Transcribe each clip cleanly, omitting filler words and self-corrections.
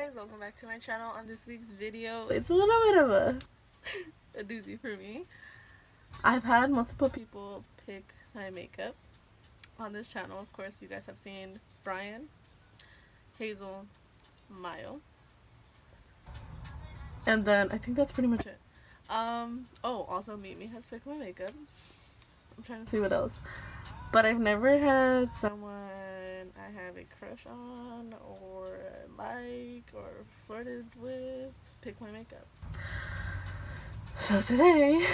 guys, welcome back to my channel. On this week's video, it's a little bit of a doozy for me. I've had multiple people pick my makeup on this channel. Of course, you guys have seen Brian, Hazel, Mayo, and then I think that's pretty much it. Oh, also MeetMe has picked my makeup. I'm trying to see what else. But I've never had someone I have a crush on or like or flirted with pick my makeup. So today,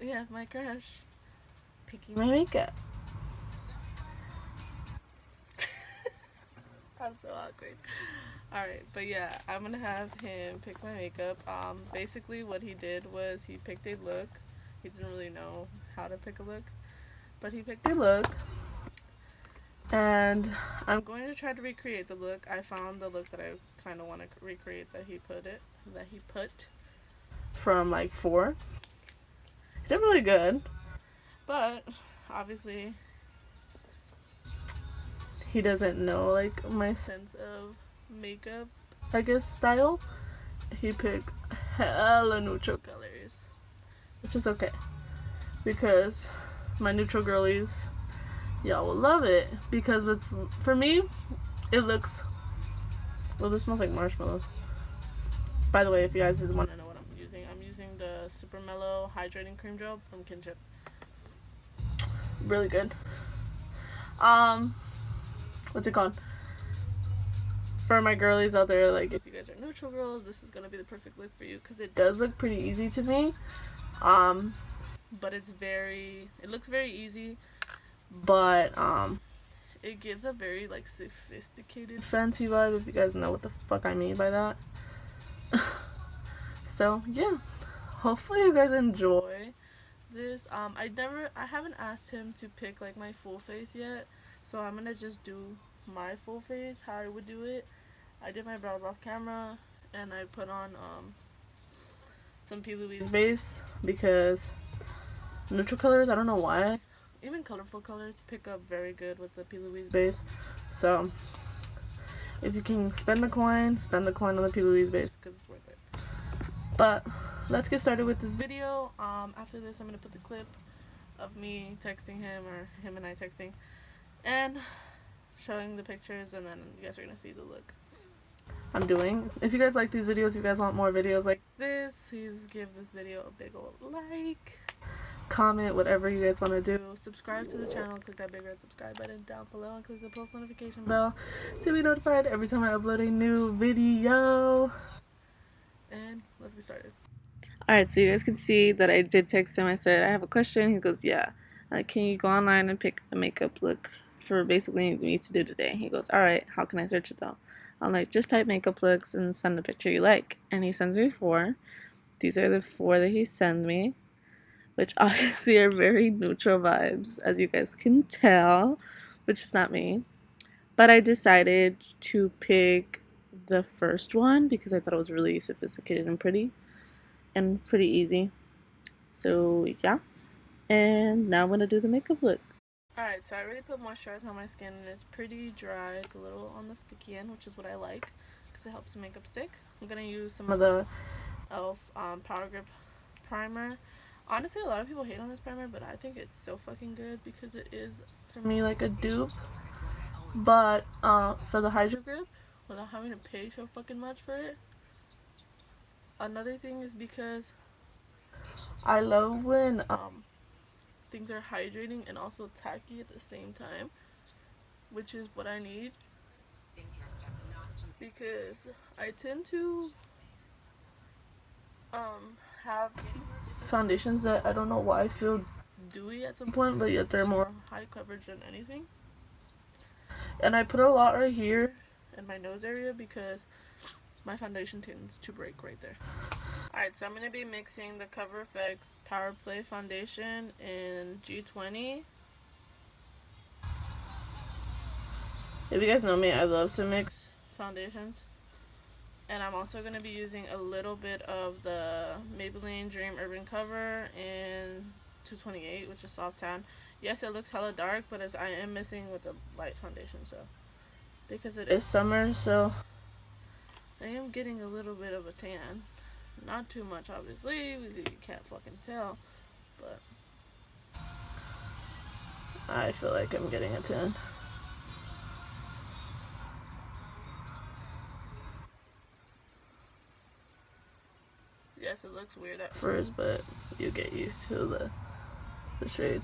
we have my crush picking my makeup. I'm so awkward. Alright, but yeah, I'm gonna have him pick my makeup. Basically what he did was he picked a look. He didn't really know how to pick a look, but he picked a look. And I'm going to try to recreate the look. I found the look that I kind of want to recreate that he put from like 4. He did really good, but obviously he doesn't know like my sense of makeup, I guess, style. He picked hella neutral colors, which is okay because my neutral girlies, y'all will love it because for me, it looks, well, this smells like marshmallows. By the way, if you guys just want to know what I'm using the Super Mellow Hydrating Cream Gel from Kinship. Really good. What's it called? For my girlies out there, like if you guys are neutral girls, this is gonna be the perfect look for you because it does look pretty easy to me. But it looks very easy, but it gives a very like sophisticated fancy vibe, if you guys know what the fuck I mean by that. So yeah, hopefully you guys enjoy this. I haven't asked him to pick like my full face yet, so I'm gonna just do my full face how I would do it. I did my brows off camera and I put on some P. Louise base because neutral colors, I don't know why, even colorful colors pick up very good with the P. Louise base. So if you can spend the coin on the P. Louise base because it's worth it. But let's get started with this video. After this, I'm gonna put the clip of me texting him or him and I texting and showing the pictures, and then you guys are gonna see the look I'm doing. If you guys like these videos, if you guys want more videos like this, please give this video a big old like, comment, whatever you guys want to do. Subscribe to the channel, click that big red subscribe button down below, and click the post notification bell to be notified every time I upload a new video. And let's get started. Alright, so you guys can see that I did text him. I said, I have a question. He goes, yeah. Can you go online and pick a makeup look for basically me to do today? He goes, alright, how can I search it though? I'm like, just type makeup looks and send the picture you like. And he sends me 4. These are the 4 that he sent me, which obviously are very neutral vibes, as you guys can tell, which is not me. But I decided to pick the first one because I thought it was really sophisticated and pretty easy. So yeah, and now I'm gonna do the makeup look. Alright, so I already put moisturizer on my skin and it's pretty dry. It's a little on the sticky end, which is what I like because it helps the makeup stick. I'm gonna use some of the e.l.f. Power Grip primer. Honestly, a lot of people hate on this primer, but I think it's so fucking good because it is, for me, like a dupe. But for the Hydro Grip, without having to pay so fucking much for it. Another thing is because I love when things are hydrating and also tacky at the same time, which is what I need, because I tend to have foundations that I don't know why feel dewy at some point, but yet they're more high coverage than anything. And I put a lot right here in my nose area because my foundation tends to break right there. Alright, so I'm going to be mixing the Cover FX Power Play Foundation in G20. If you guys know me, I love to mix foundations. And I'm also going to be using a little bit of the Maybelline Dream Urban Cover in 228, which is Soft Tan. Yes, it looks hella dark, but I am missing with the light foundation, so because it is summer, so I am getting a little bit of a tan. Not too much, obviously. You can't fucking tell. But I feel like I'm getting a tan. Yes, it looks weird at first, but you get used to the shade.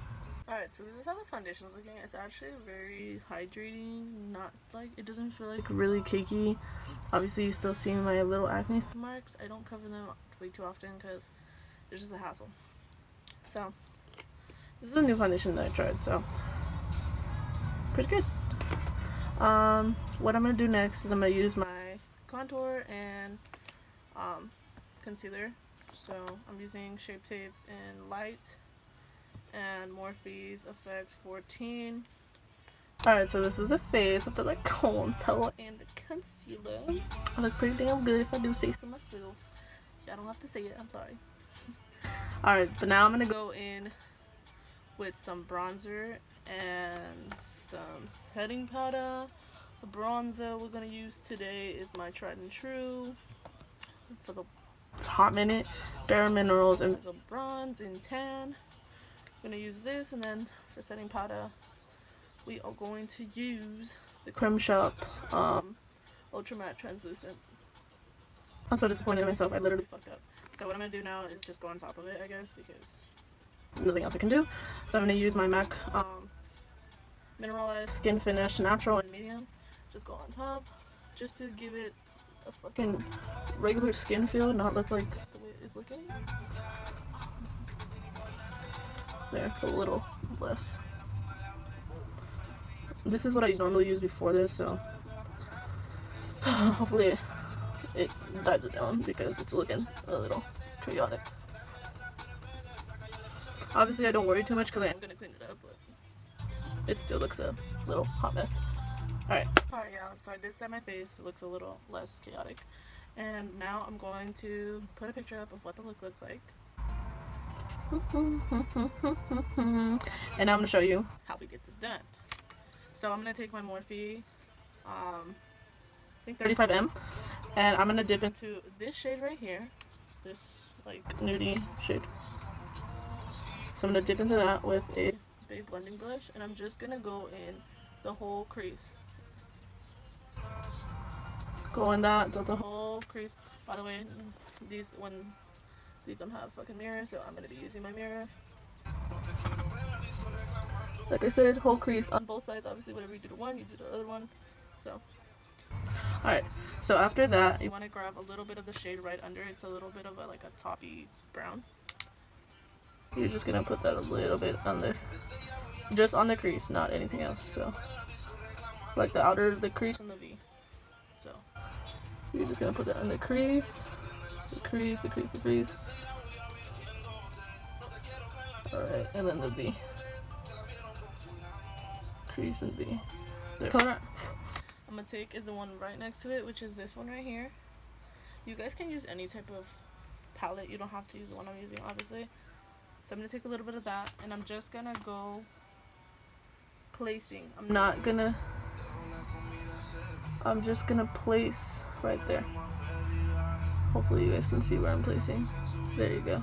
Alright, so this is how the foundation is looking. It's actually very hydrating. Not like, it doesn't feel like really cakey. Obviously, you still see my little acne marks. I don't cover them way too often because it's just a hassle. So, this is a new foundation that I tried, so pretty good. What I'm gonna do next is I'm gonna use my contour and concealer. So I'm using Shape Tape in Light and Morphe's FX 14. Alright, so this is the face of the like contour and the concealer. I look pretty damn good if I do say so myself. I don't have to say it, I'm sorry. Alright, but now I'm gonna go in with some bronzer and some setting powder. The bronzer we're gonna use today is my tried and true for the hot minute Bare Minerals and the bronze in tan. I'm gonna use this, and then for setting powder we are going to use the Creme Shop Ultra Matte Translucent. I'm so disappointed in myself. I literally fucked up. So what I'm gonna do now is just go on top of it, I guess, because nothing else I can do. So I'm gonna use my MAC Mineralized Skin Finish Natural and Medium. Just go on top, just to give it a fucking regular skin feel, not look like the way it is looking. There, it's a little less. This is what I normally use before this, so hopefully it dies it down because it's looking a little chaotic. Obviously I don't worry too much because I am going to clean it up, but it still looks a little hot mess. Alright, yeah, so I did set my face. It looks a little less chaotic. And now I'm going to put a picture up of what the look looks like. And now I'm going to show you how we get this done. So I'm going to take my Morphe, I think 35M, and I'm going to dip into this shade right here. This like nudie shade. So I'm going to dip into that with a big blending brush, and I'm just going to go in the whole crease. Go in that, the whole crease. By the way, these don't have fucking mirrors, so I'm going to be using my mirror. Like I said, whole crease on both sides. Obviously, whatever you do to one, you do to the other one. So, alright. So after that, you want to grab a little bit of the shade right under. It's a little bit of like a toppy brown. You're just going to put that a little bit under. Just on the crease, not anything else. So, like the crease and the V. So, you're just going to put that in the crease. The crease. Alright, and then the V. Crease and V. The color I'm gonna take is the one right next to it, which is this one right here. You guys can use any type of palette. You don't have to use the one I'm using, obviously. So I'm gonna take a little bit of that, and I'm just gonna go placing. I'm just gonna place right there. Hopefully you guys can see where I'm placing. There you go.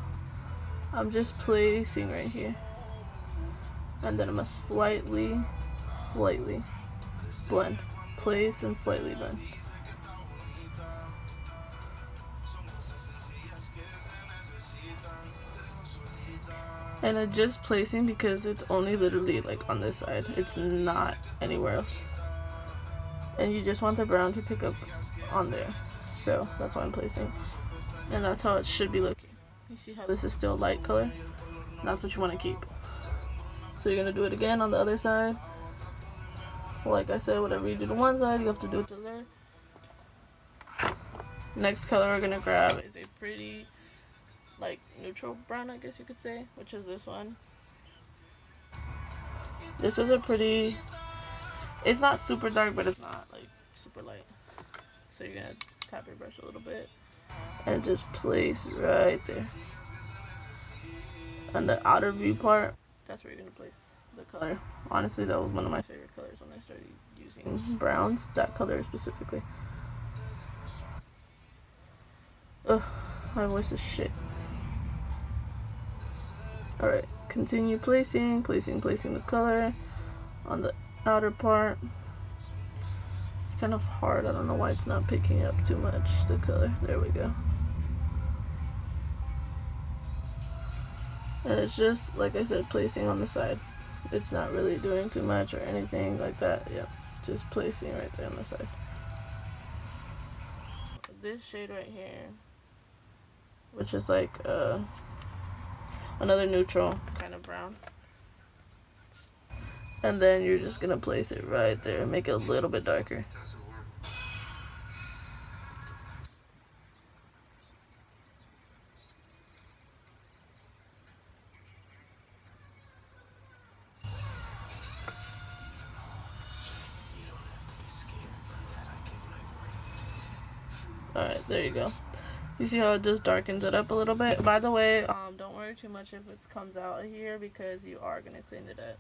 I'm just placing right here. And then I'm gonna slightly blend. Place and slightly blend. And I'm just placing because it's only literally like on this side. It's not anywhere else. And you just want the brown to pick up on there. So that's why I'm placing. And that's how it should be looking. You see how this is still light color? That's what you want to keep. So you're going to do it again on the other side. Like I said, whatever you do to one side, you have to do it to the other. Next color we're going to grab is a pretty, like, neutral brown, I guess you could say, which is this one. This is a pretty, it's not super dark, but it's not, like, super light. So you're going to tap your brush a little bit and just place right there. And the outer view part, that's where you're going to place the color. Honestly, that was one of my favorite colors when I started using browns, that color specifically. Ugh, my voice is shit. Alright, continue placing the color on the outer part. It's kind of hard. I don't know why it's not picking up too much, the color. There we go. And it's just, like I said, placing on the side. It's not really doing too much or anything like that. Yeah, just placing right there on the side. This shade right here, which is like another neutral kind of brown. And then you're just gonna place it right there, make it a little bit darker. Alright, there you go. You see how it just darkens it up a little bit? By the way, don't worry too much if it comes out here because you are gonna clean it up.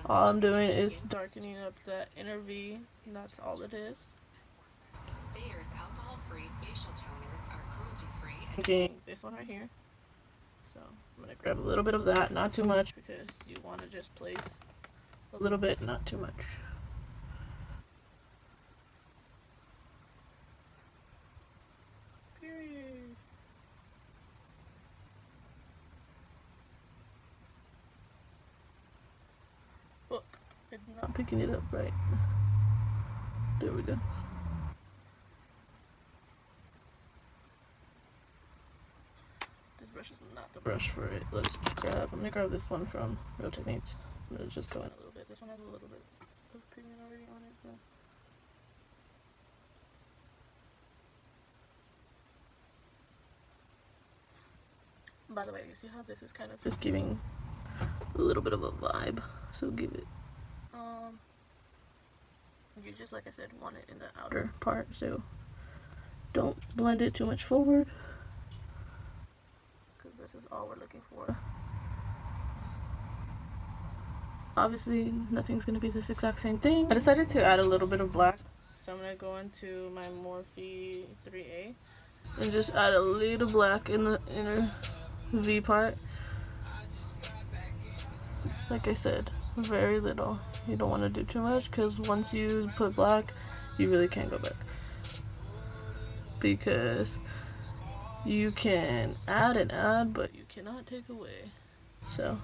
All I'm doing is darkening up that inner V, and that's all it is. Taking this one right here. So I'm gonna grab a little bit of that, not too much because you want to just place a little bit, not too much. Period. Look, it's not picking it up right. There we go. This brush is not the brush for it. I'm gonna grab this one from Real Techniques. I'm gonna just go in a little bit. This one has a little bit of pigment already on it. So. By the way, you see how this is kind of just giving a little bit of a vibe. So give it. You just, like I said, want it in the outer part. So don't blend it too much forward. Because this is all we're looking for. Obviously, nothing's going to be this exact same thing. I decided to add a little bit of black. So I'm going to go into my Morphe 3A. And just add a little black in the inner V part. Like I said, very little. You don't want to do too much because once you put black, you really can't go back. Because you can add and add, but you cannot take away. So.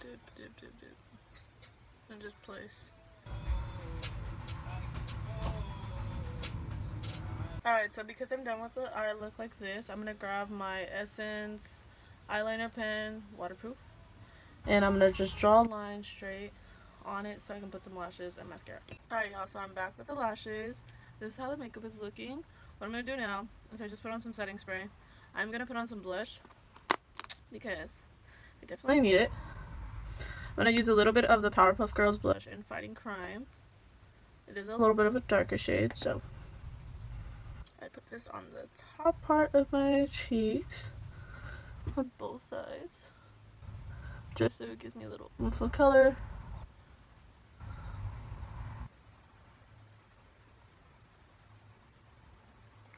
Dip, dip, dip, dip. And just place. Alright, so because I'm done with it, I look like this. I'm going to grab my Essence eyeliner pen, waterproof. And I'm going to just draw a line straight on it so I can put some lashes and mascara. Alright, y'all, so I'm back with the lashes. This is how the makeup is looking. What I'm going to do now is I just put on some setting spray. I'm going to put on some blush because I definitely need it. I'm going to use a little bit of the Powerpuff Girls blush in Fighting Crime. It is a little bit of a darker shade, so I put this on the top part of my cheeks on both sides just so it gives me a little oomph of color.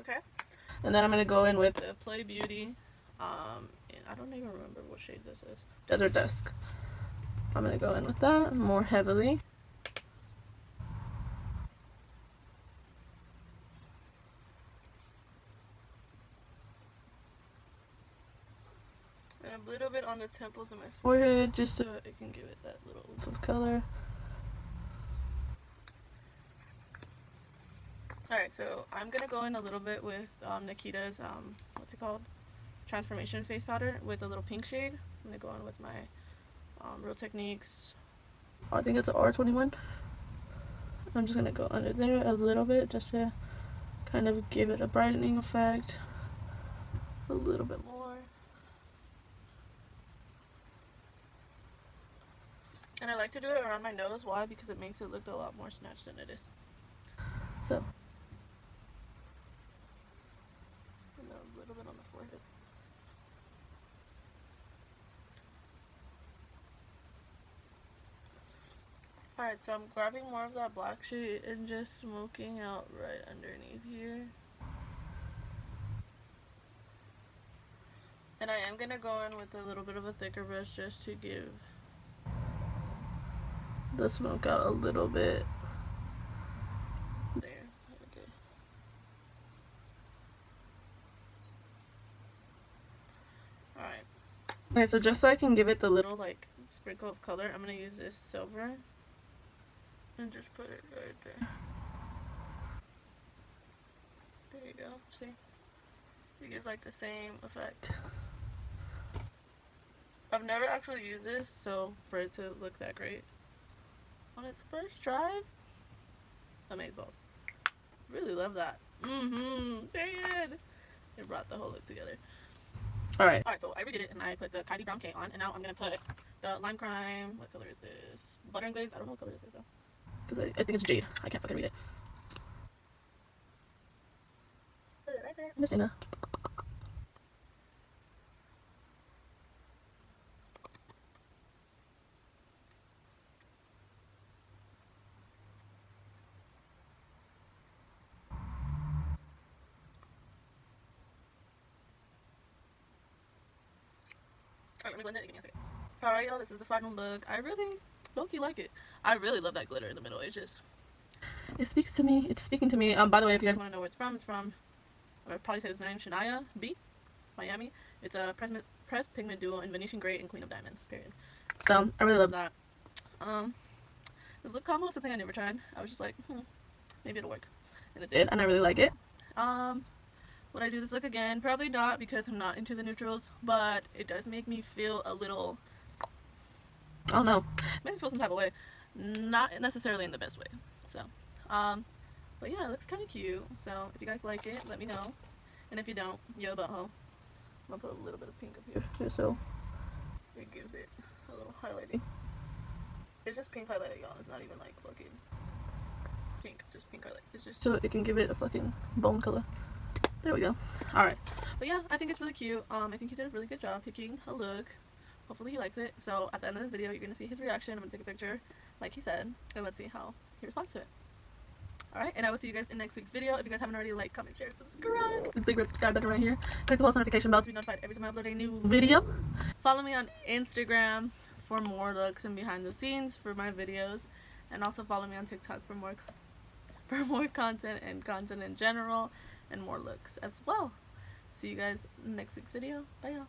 Okay, and then I'm going to go in with the Play Beauty, and I don't even remember what shade this is, Desert Dusk. I'm going to go in with that more heavily. And a little bit on the temples of my forehead just so it can give it that little oomph of color. Alright, so I'm going to go in a little bit with Nikita's, what's it called? Transformation face powder with a little pink shade. I'm going to go in with my Real Techniques, I think it's an R21. I'm just going to go under there a little bit just to kind of give it a brightening effect. A little bit more. And I like to do it around my nose. Why? Because it makes it look a lot more snatched than it is. So. And a little bit on the forehead. Alright, so I'm grabbing more of that black shade and just smoking out right underneath here. And I am going to go in with a little bit of a thicker brush just to give the smoke out a little bit. There. Okay. Alright. Okay, so just so I can give it the little, like, sprinkle of color, I'm going to use this silver and just put it right there. There you go. See? It gives, like, the same effect. I've never actually used this, so for it to look that great on its first try, amazeballs. Really love that. Period. It brought the whole look together. Alright, so I redid it and I put the Kylie Brown K on, and now I'm gonna put the Lime Crime. What color is this? Butter and Glaze? I don't know what color this is though. Because I think it's Jade. I can't fucking read it. Put it right there. I'm just gonna. Alright, let me blend it. Give me a second. Alright, y'all, this is the final look. I really low-key like it. I really love that glitter in the middle. It speaks to me. It's speaking to me. By the way, if you guys want to know where it's from, I would probably say its name, Shania B, Miami. It's a pressed pigment duo in Venetian Gray and Queen of Diamonds, period. So, I really love that. This lip combo is something I never tried. I was just like, maybe it'll work. And it did, and I really like it. Would I do this look again? Probably not, because I'm not into the neutrals, but it does make me feel a little, I don't know, it makes me feel some type of way. Not necessarily in the best way. So, but yeah, it looks kind of cute. So, if you guys like it, let me know. And if you don't, yo butthole. I'm gonna put a little bit of pink up here, just so it gives it a little highlighting. It's just pink highlighter, y'all. It's not even like fucking pink. It's just pink highlight. It's just so it can give it a fucking bone color. There we go. Alright. But yeah, I think it's really cute. I think he did a really good job picking a look. Hopefully he likes it. So at the end of this video, you're going to see his reaction. I'm going to take a picture, like he said, and let's see how he responds to it. Alright, and I will see you guys in next week's video. If you guys haven't already, like, comment, share, subscribe. This big red subscribe button right here. Click the post notification bell to be notified every time I upload a new video. Follow me on Instagram for more looks and behind the scenes for my videos. And also follow me on TikTok for more content and content in general. And more looks as well. See you guys in next week's video. Bye y'all.